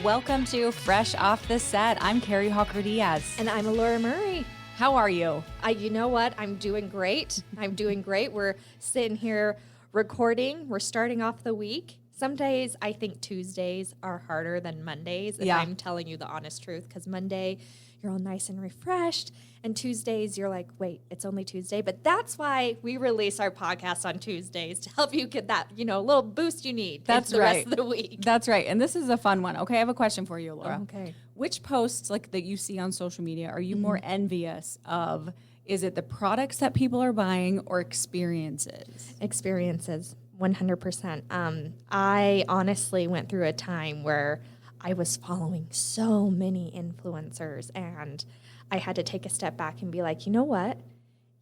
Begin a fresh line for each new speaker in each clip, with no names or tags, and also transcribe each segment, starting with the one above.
Welcome to Fresh Off the Set. I'm Kari Hawker-Diaz.
And I'm Laura Murray.
How are you?
You know what? I'm doing great. We're sitting here recording. We're starting off the week. Some days I think Tuesdays are harder than Mondays, if I'm telling you the honest truth, because Monday you're all nice and refreshed, and Tuesdays you're like, wait, it's only Tuesday. But that's why we release our podcast on Tuesdays, to help you get that, little boost you need.
That's
the
right.
rest of the week.
That's right. And this is a fun one. Okay, I have a question for you, Laura.
Okay.
Which posts that you see on social media are you more envious of? Is it the products that people are buying or experiences?
Experiences, 100%. I honestly went through a time where I was following so many influencers, and I had to take a step back and be like, you know what?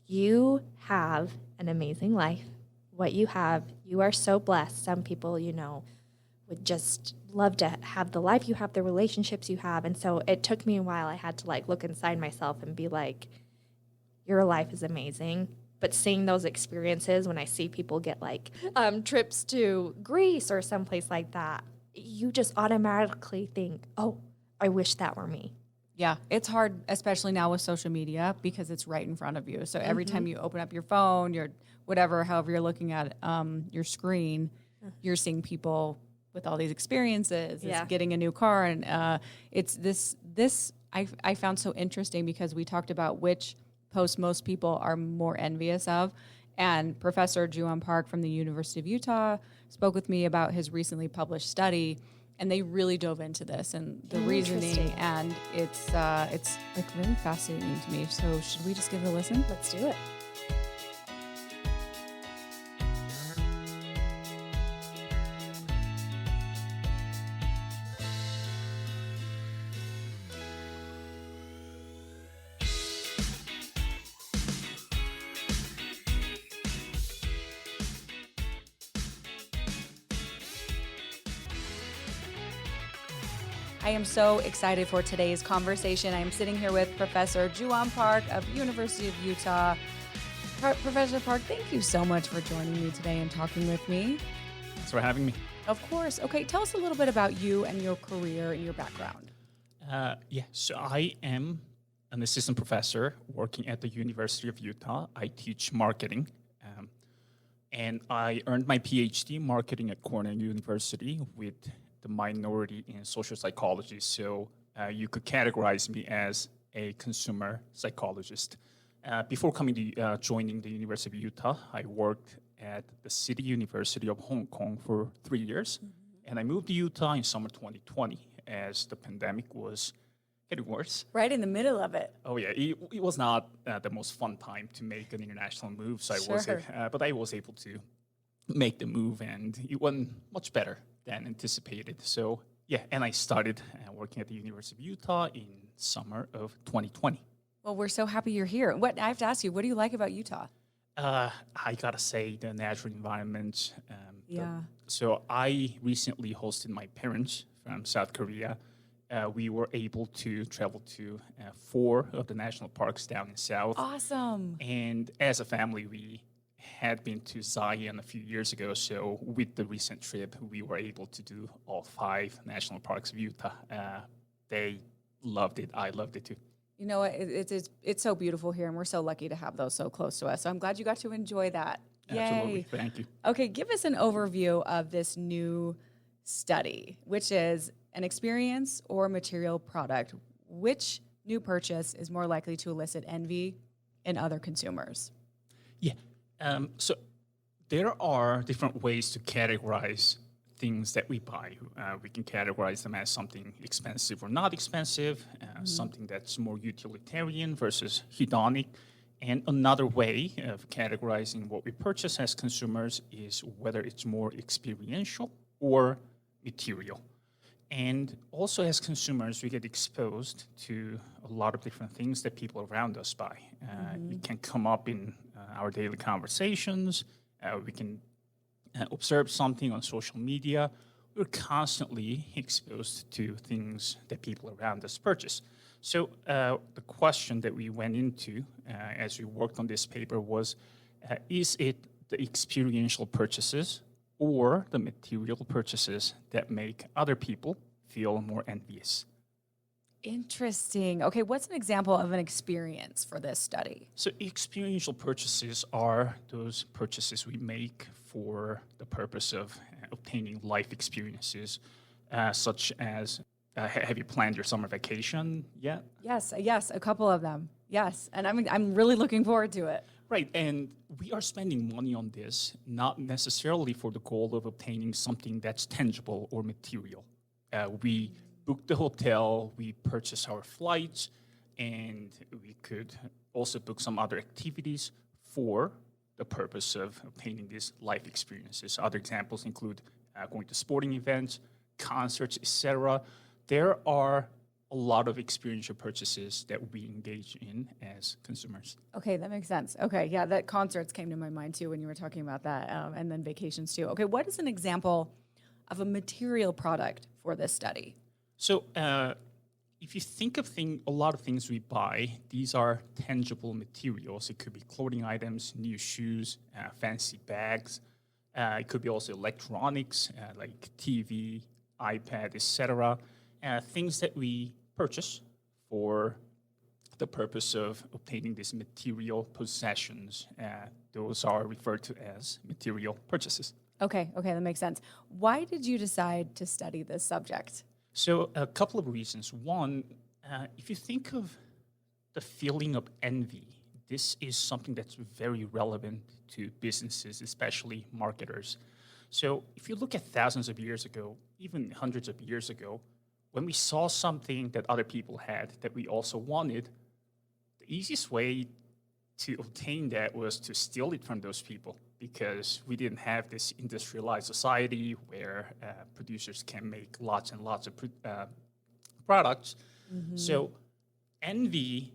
You have an amazing life. What you have, you are so blessed. Some people, would just love to have the life you have, the relationships you have. And so it took me a while. I had to look inside myself and be like, your life is amazing. But seeing those experiences, when I see people get trips to Greece or someplace like that, you just automatically think, oh, I wish that were me.
Yeah, it's hard, especially now with social media, because it's right in front of you. So every time you open up your phone, your whatever, however you're looking at your screen, you're seeing people with all these experiences, getting a new car. And it's this I found so interesting, because we talked about which posts most people are more envious of. And Professor Joowon Park from the University of Utah spoke with me about his recently published study, and they really dove into this and the reasoning, and it's really fascinating to me. So should we just give it a listen?
Let's do it.
I am so excited for today's conversation. I am sitting here with Professor Joowon Park of University of Utah. Professor Park, thank you so much for joining me today and talking with me.
Thanks for having me.
Of course. Okay, tell us a little bit about you and your career and your background.
So I am an assistant professor working at the University of Utah. I teach marketing, and I earned my PhD in marketing at Cornell University with the minority in social psychology. So you could categorize me as a consumer psychologist. Before joining the University of Utah, I worked at the City University of Hong Kong for 3 years. And I moved to Utah in summer 2020 as the pandemic was getting worse.
Right in the middle of it.
Oh, yeah. It was not the most fun time to make an international move. So but I was able to make the move, and it went much better than anticipated. So, and I started working at the University of Utah in summer of 2020.
Well, we're so happy you're here. I have to ask you, what do you like about Utah?
I gotta say, the natural environment. So I recently hosted my parents from South Korea. We were able to travel to 4 of the national parks down in South.
Awesome.
And as a family, we had been to Zion a few years ago, so with the recent trip, we were able to do all 5 national parks of Utah. They loved it. I loved it too.
You know, it's so beautiful here, and we're so lucky to have those so close to us. So I'm glad you got to enjoy that.
Absolutely.
Yay.
Thank you.
Okay, give us an overview of this new study, which is an experience or material product. Which new purchase is more likely to elicit envy in other consumers?
Yeah. So there are different ways to categorize things that we buy. We can categorize them as something expensive or not expensive, something that's more utilitarian versus hedonic. And another way of categorizing what we purchase as consumers is whether it's more experiential or material. And also as consumers, we get exposed to a lot of different things that people around us buy. It can come up in our daily conversations. We can observe something on social media. We're constantly exposed to things that people around us purchase. So the question that we went into as we worked on this paper was, is it the experiential purchases or the material purchases that make other people feel more envious.
Interesting. Okay, what's an example of an experience for this study?
So experiential purchases are those purchases we make for the purpose of obtaining life experiences, such as have you planned your summer vacation yet?
Yes, a couple of them. Yes, and I'm really looking forward to it.
Right, and we are spending money on this not necessarily for the goal of obtaining something that's tangible or material. We book the hotel, we purchase our flights, and we could also book some other activities for the purpose of obtaining these life experiences. Other examples include going to sporting events, concerts, etc. There are a lot of experiential purchases that we engage in as consumers.
Okay, that makes sense. Okay, yeah, that concerts came to my mind too when you were talking about that, and then vacations too. Okay, what is an example of a material product for this study?
So if you think of a lot of things we buy, these are tangible materials. It could be clothing items, new shoes, fancy bags. It could be also electronics like TV, iPad, etc. Things that we purchase for the purpose of obtaining these material possessions. Those are referred to as material purchases.
Okay, that makes sense. Why did you decide to study this subject?
So a couple of reasons. One, if you think of the feeling of envy, this is something that's very relevant to businesses, especially marketers. So if you look at thousands of years ago, even hundreds of years ago, when we saw something that other people had that we also wanted, the easiest way to obtain that was to steal it from those people, because we didn't have this industrialized society where producers can make lots and lots of products. Mm-hmm. So envy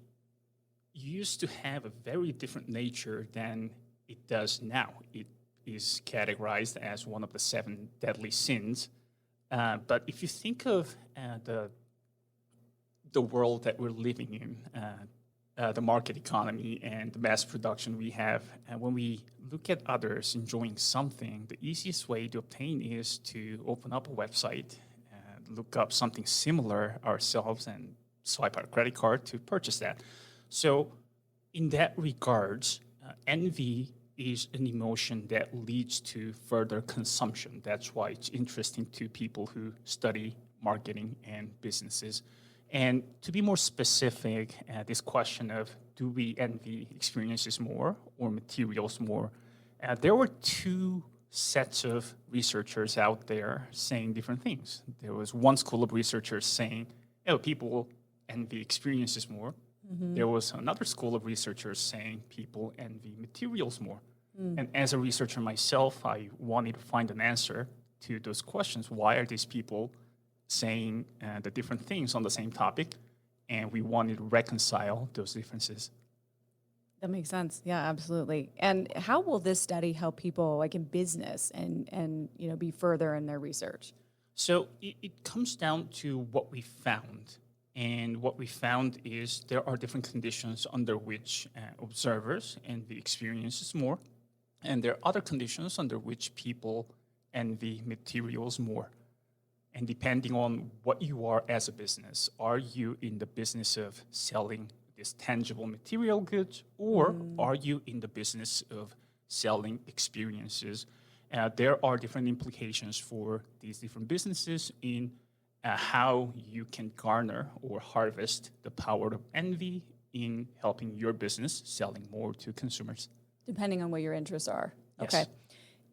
used to have a very different nature than it does now. It is categorized as one of the 7 deadly sins. But if you think of the world that we're living in, the market economy and the mass production we have, and when we look at others enjoying something, the easiest way to obtain is to open up a website, look up something similar ourselves, and swipe our credit card to purchase that. So in that regards, envy is an emotion that leads to further consumption. That's why it's interesting to people who study marketing and businesses. And to be more specific, this question of do we envy experiences more or materials more, there were 2 sets of researchers out there saying different things. There was one school of researchers saying, people envy experiences more. Mm-hmm. There was another school of researchers saying people envy materials more. Mm. And as a researcher myself, I wanted to find an answer to those questions. Why are these people saying the different things on the same topic? And we wanted to reconcile those differences.
That makes sense. Yeah, absolutely. And how will this study help people like in business and be further in their research?
So it comes down to what we found. And what we found is there are different conditions under which observers envy experiences more. And there are other conditions under which people envy materials more. And depending on what you are as a business, are you in the business of selling these tangible material goods, or are you in the business of selling experiences? There are different implications for these different businesses in how you can garner or harvest the power of envy in helping your business selling more to consumers.
Depending on what your interests are.
Yes.
Okay.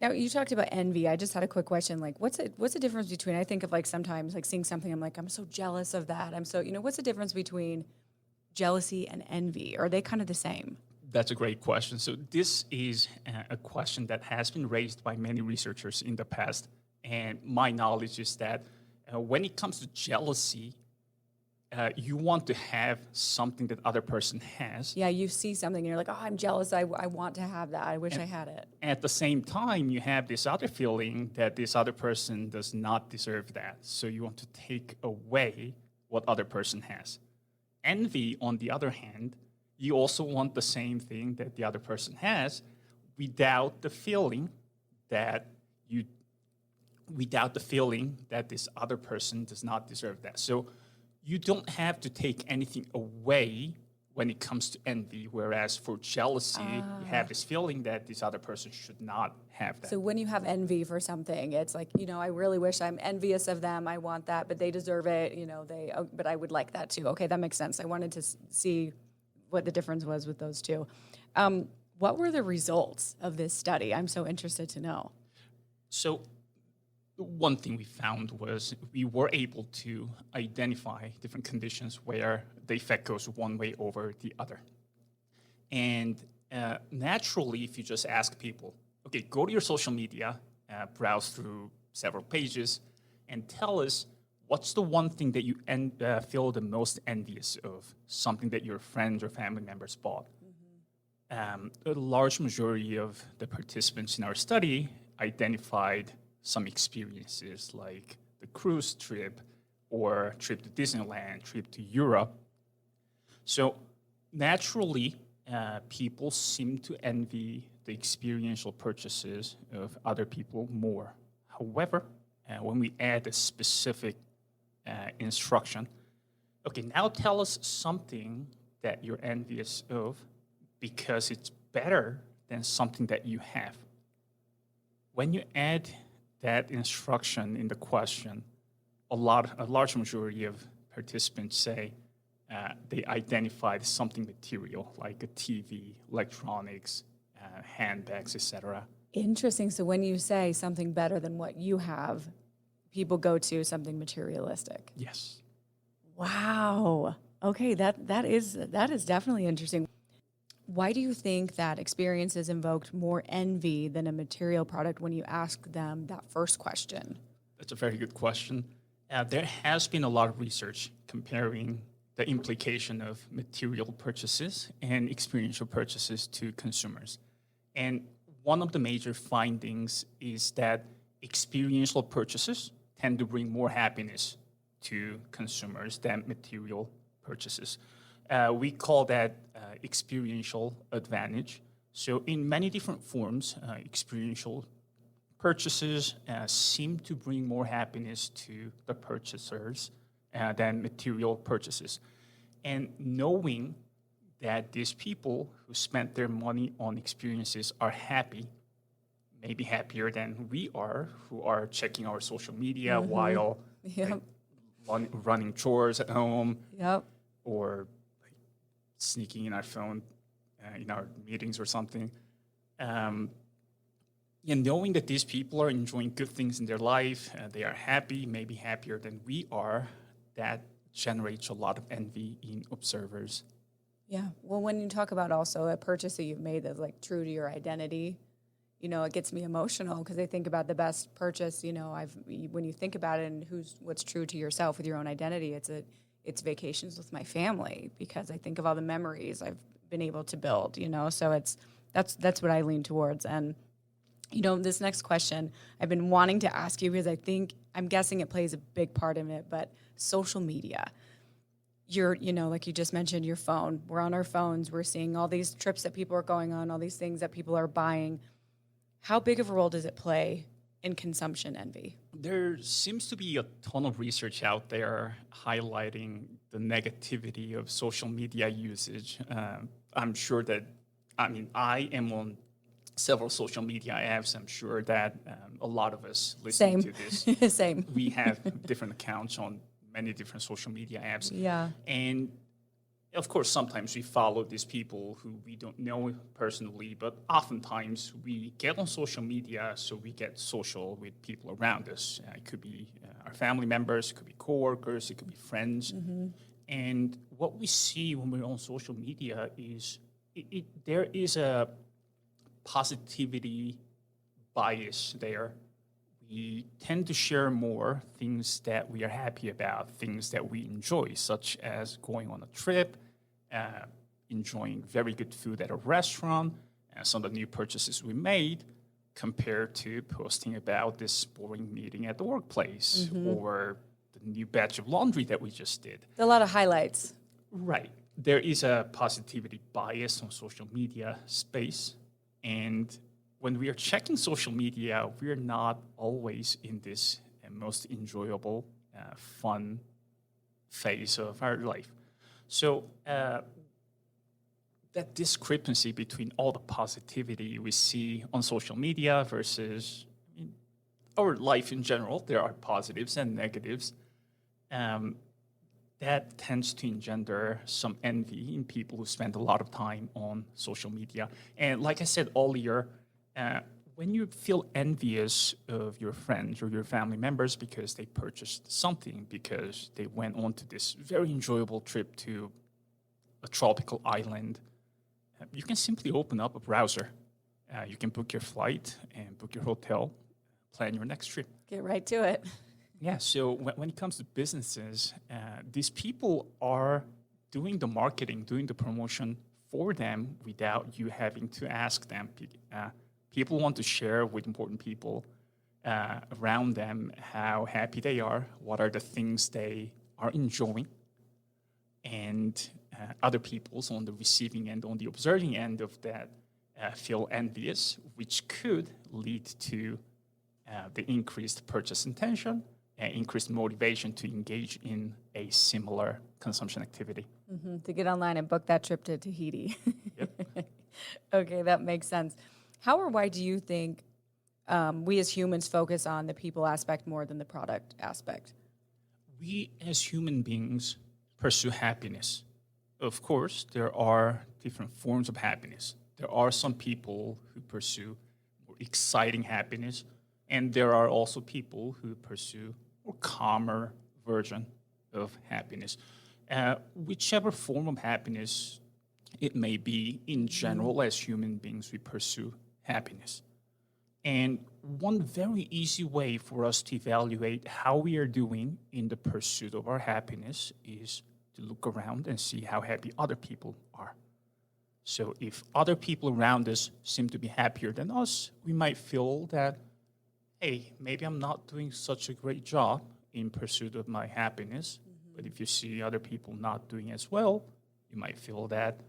Now, you talked about envy. I just had a quick question. Like, what's the difference between, I think of like sometimes like seeing something, I'm like, I'm so jealous of that. I'm so, what's the difference between jealousy and envy? Are they kind of the same?
That's a great question. So this is a question that has been raised by many researchers in the past. And my knowledge is that when it comes to jealousy, you want to have something that other person has.
Yeah, you see something and you're like, oh, I'm jealous. I want to have that. I wish I had it.
At the same time, you have this other feeling that this other person does not deserve that. So you want to take away what other person has. Envy, on the other hand, you also want the same thing that the other person has without the feeling that you without the feeling that this other person does not deserve that. So you don't have to take anything away when it comes to envy, whereas for jealousy, you have this feeling that this other person should not have that.
So when you have envy for something, it's like, I really wish I'm envious of them. I want that, but they deserve it. But I would like that too. Okay, that makes sense. I wanted to see what the difference was with those two. What were the results of this study? I'm so interested to know.
So one thing we found was we were able to identify different conditions where the effect goes one way over the other. And naturally, if you just ask people, okay, go to your social media, browse through several pages, and tell us what's the one thing that you feel the most envious of, something that your friends or family members bought. A large majority of the participants in our study identified some experiences like the cruise trip or trip to Disneyland, trip to Europe. So naturally, people seem to envy the experiential purchases of other people more. However, when we add a specific instruction, okay, now tell us something that you're envious of because it's better than something that you have. When you add that instruction in the question, a large majority of participants say they identified something material like a TV, electronics, handbags, etc.
Interesting. So when you say something better than what you have, people go to something materialistic.
Yes.
Wow. Okay, that is definitely interesting. Why do you think that experiences invoked more envy than a material product when you ask them that first question?
That's a very good question. There has been a lot of research comparing the implication of material purchases and experiential purchases to consumers. And one of the major findings is that experiential purchases tend to bring more happiness to consumers than material purchases. We call that experiential advantage. So in many different forms, experiential purchases seem to bring more happiness to the purchasers than material purchases. And knowing that these people who spent their money on experiences are happy, maybe happier than we are, who are checking our social media while running chores at home, or sneaking in our phone in our meetings or something. And knowing that these people are enjoying good things in their life, they are happy, maybe happier than we are, that generates a lot of envy in observers.
Yeah. Well, when you talk about also a purchase that you've made that's like true to your identity, it gets me emotional because I think about the best purchase, when you think about it and what's true to yourself with your own identity, it's vacations with my family because I think of all the memories I've been able to build, so that's what I lean towards. And, this next question I've been wanting to ask you because I'm guessing it plays a big part in it, but social media, like you just mentioned, your phone, we're on our phones, we're seeing all these trips that people are going on, all these things that people are buying. How big of a role does it play in consumption envy? There
seems to be a ton of research out there highlighting the negativity of social media usage. I'm sure that, I am on several social media apps. I'm sure that a lot of us listening to this,
Same.
We have different accounts on many different social media apps.
Yeah.
And of course, sometimes we follow these people who we don't know personally, but oftentimes we get on social media so we get social with people around us. It could be our family members, it could be coworkers, it could be friends. And what we see when we're on social media is there is a positivity bias there. We tend to share more things that we are happy about, things that we enjoy, such as going on a trip, enjoying very good food at a restaurant, and some of the new purchases we made, compared to posting about this boring meeting at the workplace or the new batch of laundry that we just did.
A lot of highlights.
Right. There is a positivity bias on social media space, and when we are checking social media, we're not always in this most enjoyable, fun phase of our life. So that discrepancy between all the positivity we see on social media versus our life in general, there are positives and negatives. That tends to engender some envy in people who spend a lot of time on social media. And like I said earlier, when you feel envious of your friends or your family members because they purchased something, because they went on to this very enjoyable trip to a tropical island, you can simply open up a browser. You can book your flight and book your hotel, plan your next trip.
Get right to it.
Yeah, so when it comes to businesses, these people are doing the marketing, doing the promotion for them without you having to ask them. People want to share with important people around them how happy they are, what are the things they are enjoying, and other people's on the receiving end, on the observing end of that, feel envious, which could lead to the increased purchase intention, increased motivation to engage in a similar consumption activity.
Mm-hmm. To get online and book that trip to Tahiti.
Yep.
Okay, that makes sense. How or why do you think we as humans focus on the people aspect more than the product aspect?
We as human beings pursue happiness. Of course, there are different forms of happiness. There are some people who pursue more exciting happiness, and there are also people who pursue a calmer version of happiness. Whichever form of happiness it may be, in general, as human beings, we pursue happiness. And one very easy way for us to evaluate how we are doing in the pursuit of our happiness is to look around and see how happy other people are. So if other people around us seem to be happier than us, we might feel that, hey, maybe I'm not doing such a great job in pursuit of my happiness. Mm-hmm. But if you see other people not doing as well, you might feel that,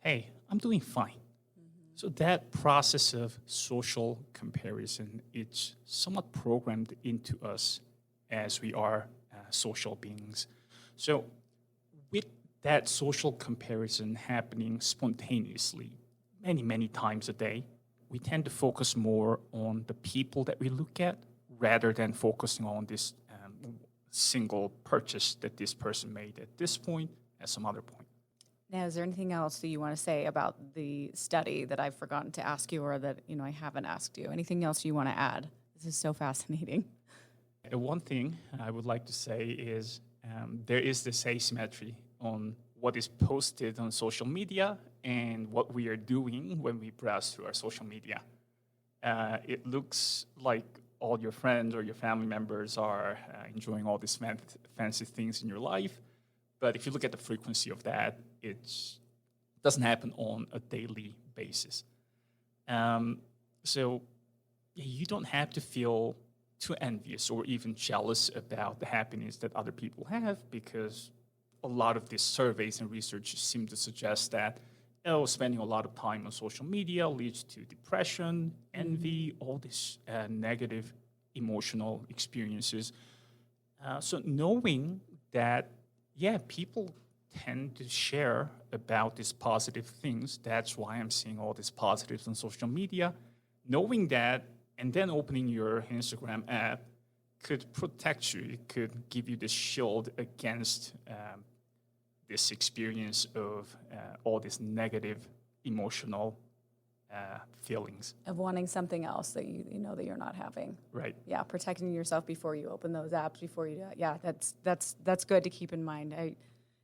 hey, I'm doing fine. Mm-hmm. So that process of social comparison, it's somewhat programmed into us as we are social beings. So with that social comparison happening spontaneously many, many times a day, we tend to focus more on the people that we look at rather than focusing on this single purchase that this person made at this point, at some other point.
Now, is there anything else that you want to say about the study that I've forgotten to ask you or that I haven't asked you? Anything else you want to add? This is so fascinating.
One thing I would like to say is there is this asymmetry on what is posted on social media and what we are doing when we browse through our social media. It looks like all your friends or your family members are enjoying all these fancy things in your life. But if you look at the frequency of that, it doesn't happen on a daily basis. So you don't have to feel too envious or even jealous about the happiness that other people have, because a lot of these surveys and research seem to suggest that spending a lot of time on social media leads to depression, envy, all these negative emotional experiences. So knowing that, people tend to share about these positive things. That's why I'm seeing all these positives on social media. Knowing that, and then opening your Instagram app could protect you. It could give you this shield against this experience of all these negative emotional feelings.
Of wanting something else that you know that you're not having.
Right.
Yeah, protecting yourself before you open those apps, before you do it. Yeah, that's good to keep in mind.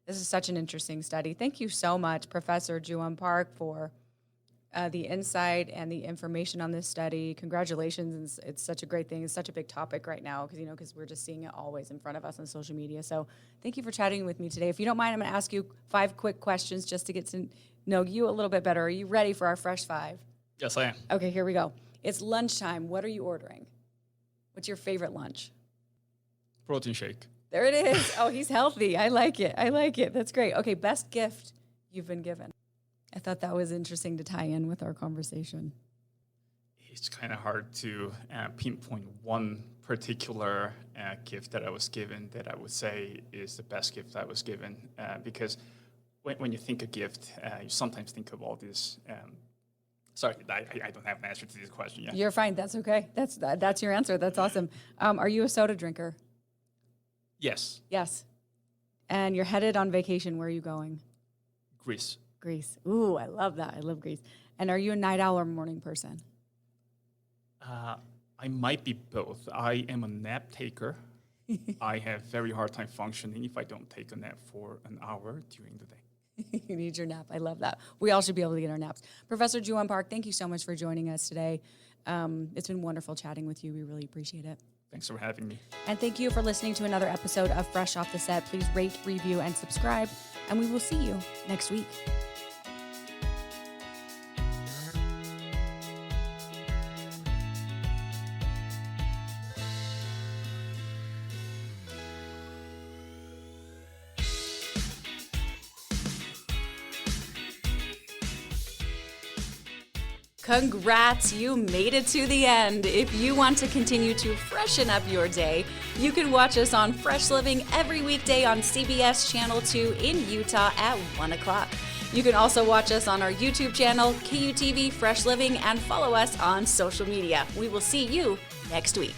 This is such an interesting study. Thank you so much, Professor Joowon Park, for the insight and the information on this study. Congratulations. It's such a great thing. It's such a big topic right now because we're just seeing it always in front of us on social media. So thank you for chatting with me today. If you don't mind, I'm going to ask you 5 quick questions just to get to know you a little bit better. Are you ready for our Fresh 5?
Yes, I am.
Okay, here we go. It's lunchtime. What are you ordering? What's your favorite lunch?
Protein shake.
There it is. Oh, he's healthy. I like it. That's great. Okay, best gift you've been given. I thought that was interesting to tie in with our conversation.
it's kind of hard to pinpoint one particular gift that I was given that I would say is the best gift I was given, because when you think a gift, you sometimes think of all this. Sorry, I don't have an answer to this question yet.
You're fine. That's okay. That's your answer. That's awesome. Are you a soda drinker?
Yes.
Yes. And you're headed on vacation. Where are you going?
Greece.
Greece. Ooh, I love that. I love Greece. And are you a night owl or morning person?
I might be both. I am a nap taker. I have very hard time functioning if I don't take a nap for an hour during the day.
You need your nap. I love that. We all should be able to get our naps. Professor Joowon Park, thank you so much for joining us today. It's been wonderful chatting with you. We really appreciate it.
Thanks for having me.
And thank you for listening to another episode of Fresh Off the Set. Please rate, review, and subscribe. And we will see you next week. Congrats, you made it to the end. If you want to continue to freshen up your day, you can watch us on Fresh Living every weekday on CBS Channel 2 in Utah at 1 o'clock. You can also watch us on our YouTube channel, KUTV Fresh Living, and follow us on social media. We will see you next week.